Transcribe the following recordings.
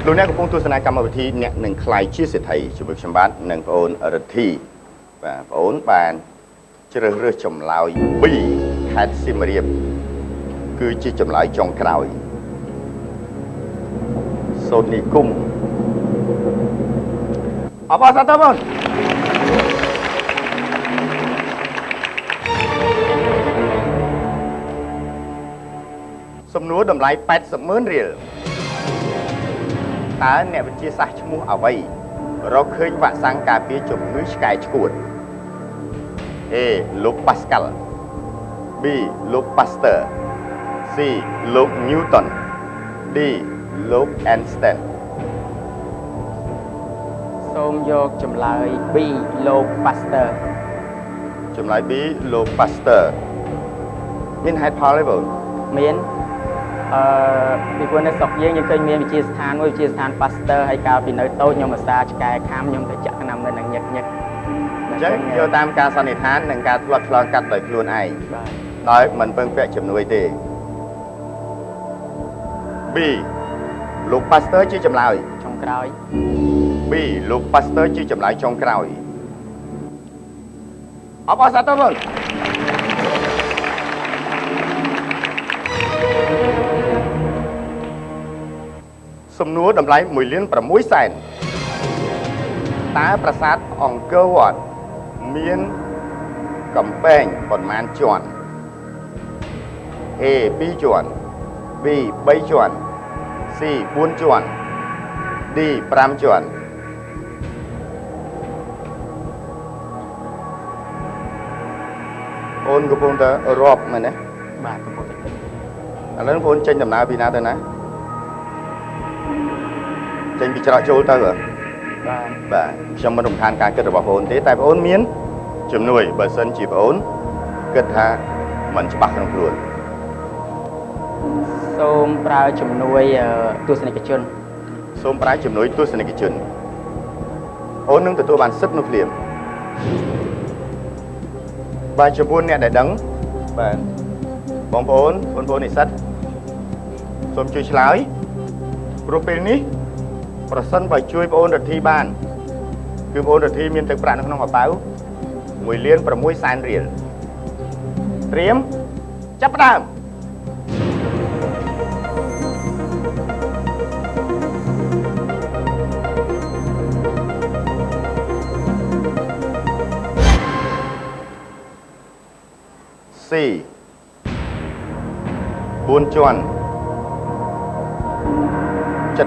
លោកអ្នកកំពុងទស្សនាកម្មវិធីអ្នកនឹងខ្លាយជាសេដ្ឋីជាមួយខ្ញុំបាទនិងបងអូនរិទ្ធីបាទបងអូនបានជ្រើសរើសចម្លើយ B ខេត្តសៀមរាបគឺជាចម្លើយចុងក្រោយសូត្រនិគមអបអរសាទរបងសំណួរតម្លៃ 80,000 រៀលតើអ្នកវិទ្យាសាស្ត្រឈ្មោះអ្វីរកឃើញវ៉ាក់សាំងការពារជំងឺឆ្កែឆ្កួត A លោក Pascal B លោក Pasteur C លោក Newton D លោក Einstein សូមយកចម្លើយ B លោក Pasteur ចម្លើយ B លោក Pasteur មានហេតុផលទេបងមានពីព្រោះនៅស្រុកយើងឃើញមានវិទ្យាស្ថានមួយវិទ្យាស្ថាន Pasteur ហើយកាលពីនៅតូចខ្ញុំអាសាឆ្កែខាំខ្ញុំទៅចាក់ថ្នាំនៅនឹងញឹកអញ្ចឹងយកតាមការសន្និដ្ឋាននិងការធ្លាប់ឆ្លងកាត់ដោយខ្លួនឯងបាទដោយមិនពឹងពាក់ជំនួយទេ B លោក Pasteur ជាចម្លើយចុងក្រោយ B លោក Pasteur ជាចម្លើយចុងក្រោយអបអរសាទរបងសំណួរតម្លៃ 1,600,000 តើប្រាសាទអង្គរវត្តមានកំពែងប៉ុន្មានជាន់ A 2 ជាន់ B 3 ជាន់ C 4 ជាន់ D 5 ជាន់អូនកំពុងតែរាប់មែនទេបាទកំពុងតែគិតឥឡូវបងចេញដំណើរពីណាទៅណាចេញពីច្រកចូលទៅបាទខ្ញុំមិនរំខានការគិតរបស់បងទេតែបងមានជំនួយបើសិនជាបងគិតថាមិនច្បាស់ក្នុងខ្លួនសូមប្រើជំនួយទស្សនិកជនសូមប្រើជំនួយទស្សនិកជនអូននឹងទទួលបានសិទ្ធិនោះភ្លាមបាទចំពោះអ្នកដែលដឹងបាទបងប្អូននិស្សិតសូមជួយឆ្លើយព្រោះពេលនេះប្រសិនបើជួយបងអូនរិទ្ធីបានគឺបងអូនរិទ្ធីមានទឹកប្រាក់នៅក្នុងកប៉ៅ 1,600,000 រៀលត្រៀមចាប់ផ្ដើម4 ជាន់ 70%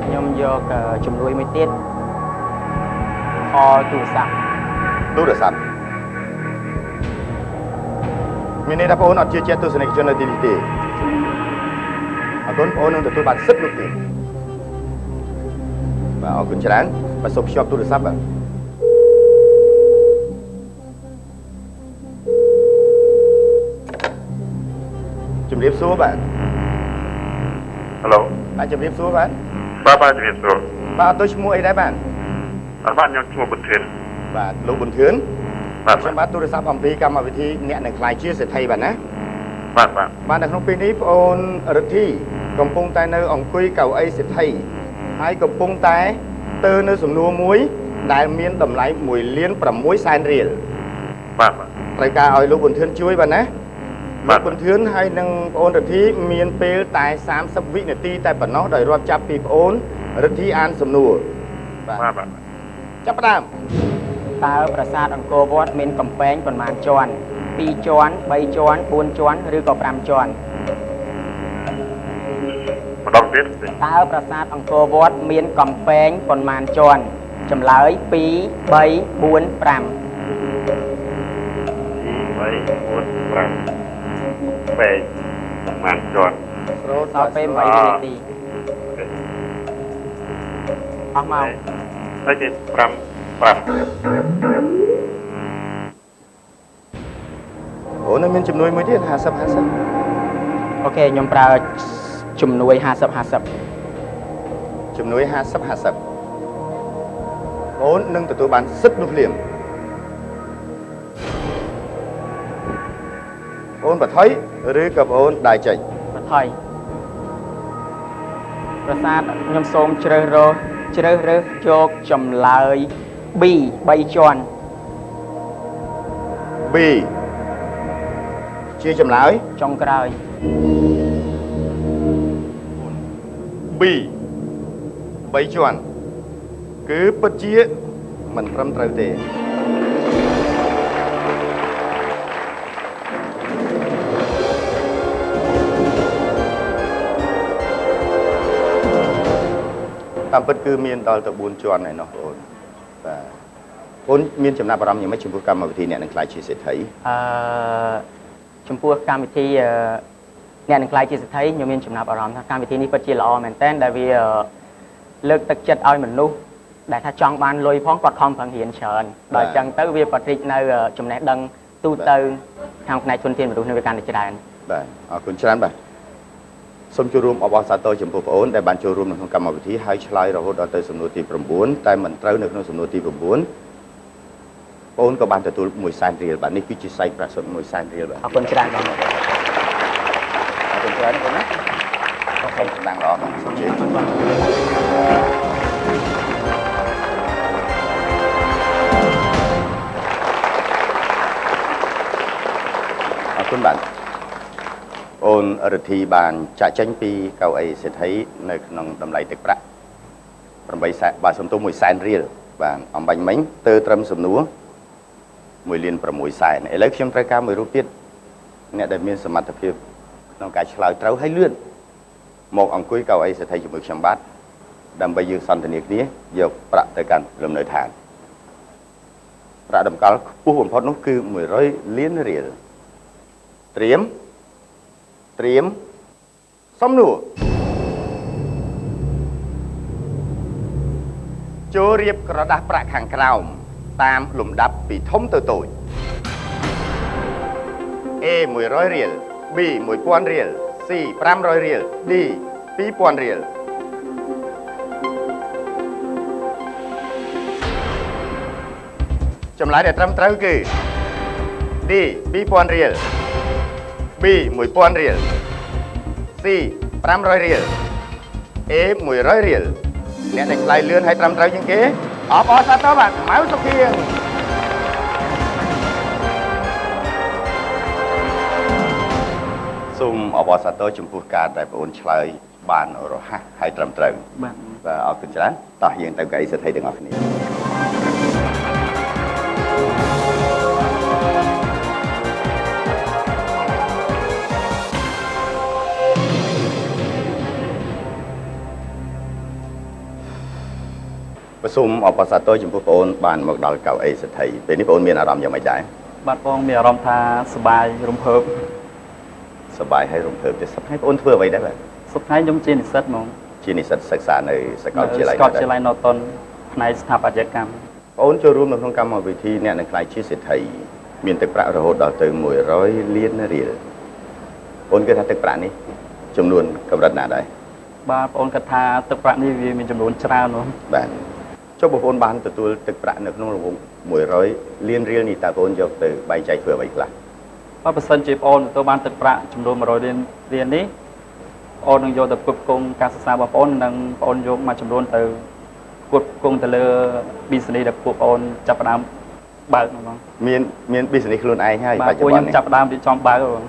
ខ្ញុំយកជំនួយមួយទៀតអទូរស័ព្ទមានន័យថាបងអូនអត់ជឿជាក់ទស្សនិកជននៅទីនេះទេអរគុណបងអូននឹងទទួលបានសិទ្ធិនោះទេបាទអរគុណច្រើនបាទសូមភ្ជាប់ទូរស័ព្ទបាទជំរាបសួរបាទ Hello បាទជំរាបសួរបាទបាទជំរាបសួរបាទទៅឈ្មោះអីដែរបាទបាទខ្ញុំឈ្មោះប៊ុនធឿនបាទលោកប៊ុនធឿនបាទខ្ញុំបាទទូរស័ព្ទអំពីកម្មវិធីអ្នកនឹងខ្លាយជាសេដ្ឋីបាទណាបាទនៅក្នុងពេលនេះបងអូនរិទ្ធីកំពុងតែនៅអង្គុយកៅអីសេដ្ឋីហើយកំពុងតែទៅនៅសំណួរមួយដែលមានតម្លៃ 1,600,000 រៀលបាទត្រូវការឲ្យលោកប៊ុនធឿនជួយបាទណាលោកប៊ុនធឿនហើយនឹងបងអូនរិទ្ធីមានពេលតែ30វិនាទីតែប៉ុណ្ណោះដោយរាប់ចាប់ពីបងអូនរិទ្ធីអានសំណួរបាទចាប់ផ្ដើមតើប្រាសាទអង្គរវត្តមានកំពែងប៉ុន្មានជាន់2ជាន់3ជាន់4ជាន់ឬក៏5ជាន់ម្ដងទៀតតើប្រាសាទអង្គរវត្តមានកំពែងប៉ុន្មានជាន់ចម្លើយ2 3 4 5 2 3 4 5ពេកប្រហែលជាន់ដល់ពេល8នាទីអស់មកហើយគេ5អូនមានជំនួយមួយទៀត50 អូខេខ្ញុំប្រើជំនួយ50 ជំនួយ50អូននឹងទទួលបានសិទ្ធិនោះភ្លាម អូនបថុយឬក៏បងអូនដាយចេញ បន្ថយប្រាសាទខ្ញុំសូមជ្រើសរើសយកចម្លើយ B 3ជាន់ B ជាចម្លើយ ចុងក្រោយ B 3ជាន់គឺពិតជាមិនត្រឹមត្រូវទេតាមពិតគឺមានដល់ទៅ4ជាន់ឯណោះបងអូនបាទបងមានចំណាប់អារម្មណ៍យ៉ាងម៉េចចំពោះកម្មវិធីអ្នកនឹងខ្លាចជាសេដ្ឋី ចំពោះកម្មវិធីអ្នកនឹងខ្លាយជាសេដ្ឋីខ្ញុំមានចំណាប់អារម្មណ៍ថាកម្មវិធីនេះពិតជាល្អមែនទែនដែលវាលើកទឹកចិត្តឲ្យមនុស្សដែលថាចង់បានលុយផងគាត់ខំប្រឹងរៀនច្រើនដល់អញ្ចឹងទៅវាបរិចនៅចំណេះដឹងទូទៅខាងផ្នែកធនធានមនុស្សនៅវាកាន់តែច្រើន បាទអរគុណច្រើនបាទសូមចូលរួមអបអរសាទរចំពោះបងអូនដែលបានចូលរួមនៅក្នុងកម្មវិធីហើយឆ្លើយរហូតដល់ទៅសំណួរទី9តែមិនត្រូវនៅក្នុងសំណួរទី9បងអូនក៏បានទទួល100,000 រៀលបាទនេះគឺជាសាច់ប្រាក់សុទ្ធ100,000 រៀលបាទ អរគុណច្រើនបង អរគុណច្រើនបងណាអរគុណស្ដាងល្អបងសូមជឿអរគុណបាទអូនរិទ្ធីបានចាក់ចេញពីកៅអីសេដ្ឋីនៅក្នុងតម្លៃទឹកប្រាក់800,000បាទសំទោស100,000 រៀលបាទអំបញ្ញមិញទៅត្រឹមសំណួរ1,600,000ឥឡូវខ្ញុំត្រូវការមួយរូបទៀតអ្នកដែលមានសមត្ថភាពក្នុងការឆ្លើយត្រូវហើយលឿនមកអង្គុយកៅអីសេដ្ឋីជាមួយខ្ញុំបាទដើម្បីយើងសន្ទនាគ្នាយកប្រាក់ទៅកាន់លំនៅឋានប្រាក់តម្កល់ខ្ពស់បំផុតនោះគឺ100 លានរៀលត្រៀមសំណួរចូលរៀបក្រដាសប្រាក់ខាងក្រោមតាមលំដាប់ពីធំទៅតូច A 100 រៀល B 1,000 រៀល C 500 រៀល D 2,000 រៀលចម្លើយដែលត្រឹមត្រូវគឺ D 2,000 រៀល B 1,000 រៀល C 500 រៀល A 100 រៀលអ្នកដែលឆ្លើយលឿនហើយត្រឹមត្រូវជាងគេអបអរសាទរបាទម៉ៅសុខៀងសូមអបអរសាទរចំពោះការដែលបងអូនឆ្លើយបានរហ័សហើយត្រឹមត្រូវ បាទ បាទអរគុណច្រើនតោះយើងទៅកៅអីសេដ្ឋីទាំងអស់គ្នាសូមអបអរសាទរចំពោះបងអូនបានមកដល់កៅអីសេដ្ឋីពេលនេះបងអូនមានអារម្មណ៍យ៉ាងម៉េចដែរ បាទបងមានអារម្មណ៍ថាសប្បាយរំភើប សប្បាយហើយរំភើបទេសប្តាហ៍បងអូនធ្វើអ្វីដែរបាទ សប្តាហ៍ខ្ញុំជានិស្សិតហ្មង ជានិស្សិតសិក្សានៅសាកលវិទ្យាល័យ សាកលវិទ្យាល័យ Norton ផ្នែកស្ថាបត្យកម្ម បងអូនចូលរួមនៅក្នុងកម្មវិធីអ្នកនឹងខ្លាចជាសេដ្ឋីមានទឹកប្រាក់រហូតដល់ទៅ100 លានរៀលបងអូនគិតថាទឹកប្រាក់នេះចំនួនកម្រិតណាដែរ បាទបងអូនគិតថាទឹកប្រាក់នេះវាមានចំនួនច្រើនហ្មង បាទចុះបងប្អូនបានទទួលទឹកប្រាក់នៅក្នុងរង្វង់100 លានរៀលនេះតើបងអូនយកទៅបែងចែកធ្វើអ្វីខ្លះ បើសិនជាបងអូនទទួលបានទឹកប្រាក់ចំនួន100 លានរៀលនេះបងអូននឹងយកទៅផ្គត់ផ្គង់ការសិក្សារបស់បងអូននិងបងអូនយកមួយចំនួនទៅផ្គត់ផ្គង់ទៅលើ business ដែលពួកបងអូនចាប់ផ្ដើមបើកហ្មង មាន business ខ្លួនឯងហើយ បាទពួកខ្ញុំចាប់ផ្ដើមរៀបចំបើកហ្មង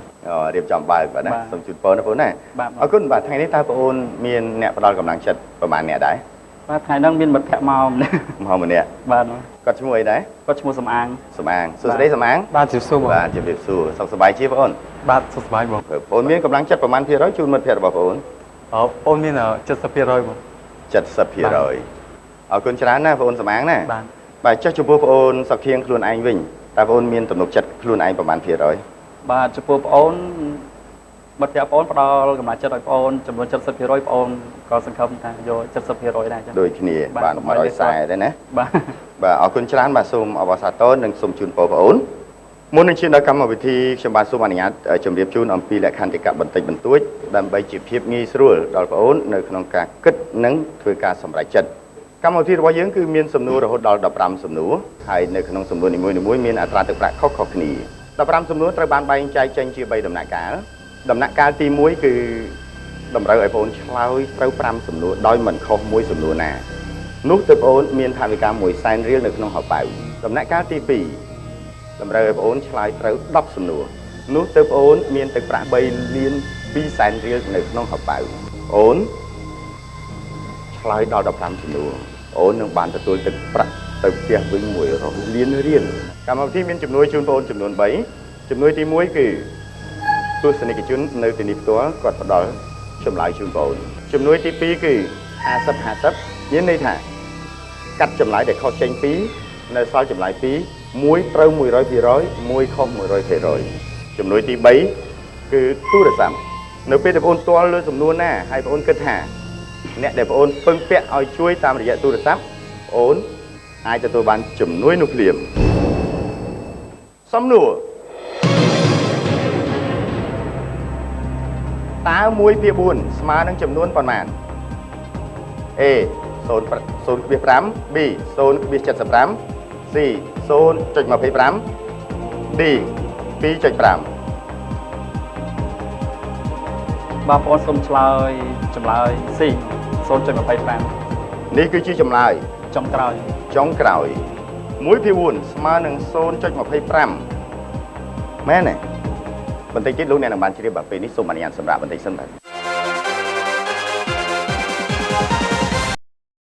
រៀបចំបើកបាទណាសូមជូនពរណាបងណា បាទ អរគុណបាទថ្ងៃនេះតើបងអូនមានអ្នកផ្ដល់កម្លាំងចិត្តប្រហែលអ្នកដែរ បាទថ្ងៃហ្នឹងមានមិត្តភក្តិមកម្នាក់ មកម្នាក់ បាទ គាត់ឈ្មោះអីដែរ គាត់ឈ្មោះសំអាង សំអាងសួស្តីសំអាង បាទជម្រាបសួរបង បាទជម្រាបសួរសុខសប្បាយជាបងអូន បាទសុខសប្បាយបង បងអូនមានកម្លាំងចិត្តប្រហែលភាគរយជូនមិត្តភក្តិរបស់បងអូន បងមាន 70% បង 70% អរគុណច្រើនណាបងអូនសំអាងណា បាទ បាទចុះចំពោះបងអូនសុខខៀងខ្លួនឯងវិញតើបងអូនមានទំនុកចិត្តខ្លួនឯងប្រហែលភាគរយ បាទចំពោះបងអូនមិត្តភក្តិបងអូនផ្ដល់កម្លាំងចិត្តឲ្យបងអូនចំនួន 70% បងអូនក៏សង្ឃឹមថាយក 70% ដែរចា៎ ដូចគ្នាបាន140ដែរណា បាទ បាទអរគុណច្រើនបាទសូមអបអរសាទរនិងសូមជូនពរបងអូនមុននឹងឈានដល់កម្មវិធីខ្ញុំបាទសូមអនុញ្ញាតជម្រាបជូនអំពីលក្ខន្តិកៈបន្តិចបន្តួចដើម្បីជាភាពងាយស្រួលដល់បងអូននៅក្នុងការគិតនិងធ្វើការសម្រេចចិត្តកម្មវិធីរបស់យើងគឺមានសំណួររហូតដល់15សំណួរហើយនៅក្នុងសំណួរនីមួយៗមានអត្រាទឹកប្រាក់ខុសៗគ្នា 15សំណួរត្រូវបានបែងចែកចេញជា3ដំណាក់កាលដំណាក់កាលទី1គឺតម្រូវឲ្យបងឆ្លើយត្រូវ5សំណួរដោយមិនខុសមួយសំណួរណានោះទើបបងមានថវិកា1សែនរៀលនៅក្នុងហោប៉ៅដំណាក់កាលទី2តម្រូវឲ្យបងឆ្លើយត្រូវ10សំណួរនោះទើបបងមានទឹកប្រាក់3លាន2សែនរៀលនៅក្នុងហោប៉ៅអូនឆ្លើយដល់15សំណួរអូននឹងបានទទួលទឹកប្រាក់ទៅផ្ទះវិញ100លានរៀលកម្មវិធីមានជំនួយជូនបងចំនួន3ជំនួយទី1គឺទស្សនិកជននៅទីនេះផ្ទាល់គាត់ផ្ដល់ចម្លើយជូនបងជំនួយទី2គឺ50-50មានន័យថាកាត់ចម្លើយដែលខុសចេញ2នៅសល់ចម្លើយ2មួយត្រូវ 100% មួយខុស 100% ជំនួយទី3គឺទូរស័ព្ទនៅពេលដែលបងទាល់លើសំណួរណាហើយបងគិតថាអ្នកដែលបងពឹងពាក់ឲ្យជួយតាមរយៈទូរស័ព្ទបងអាចទទួលបានជំនួយនោះភ្លាមសំណួរតើ1/4ស្មើនឹងចំនួនប៉ុន្មាន A 0.5 B 0.75 C 0.25 D 2.5បងប្អូនសូមឆ្លើយចម្លើយ C 0.25 នេះគឺជាចម្លើយ ចុងក្រោយ ចុងក្រោយ1/4ស្មើនឹង 0.25 មែនទេបន្តិចទៀតលោកអ្នកនឹងបានជ្រាបបើពេលនេះសូមអនុញ្ញាតសម្រាប់បន្តិចសិនបាទ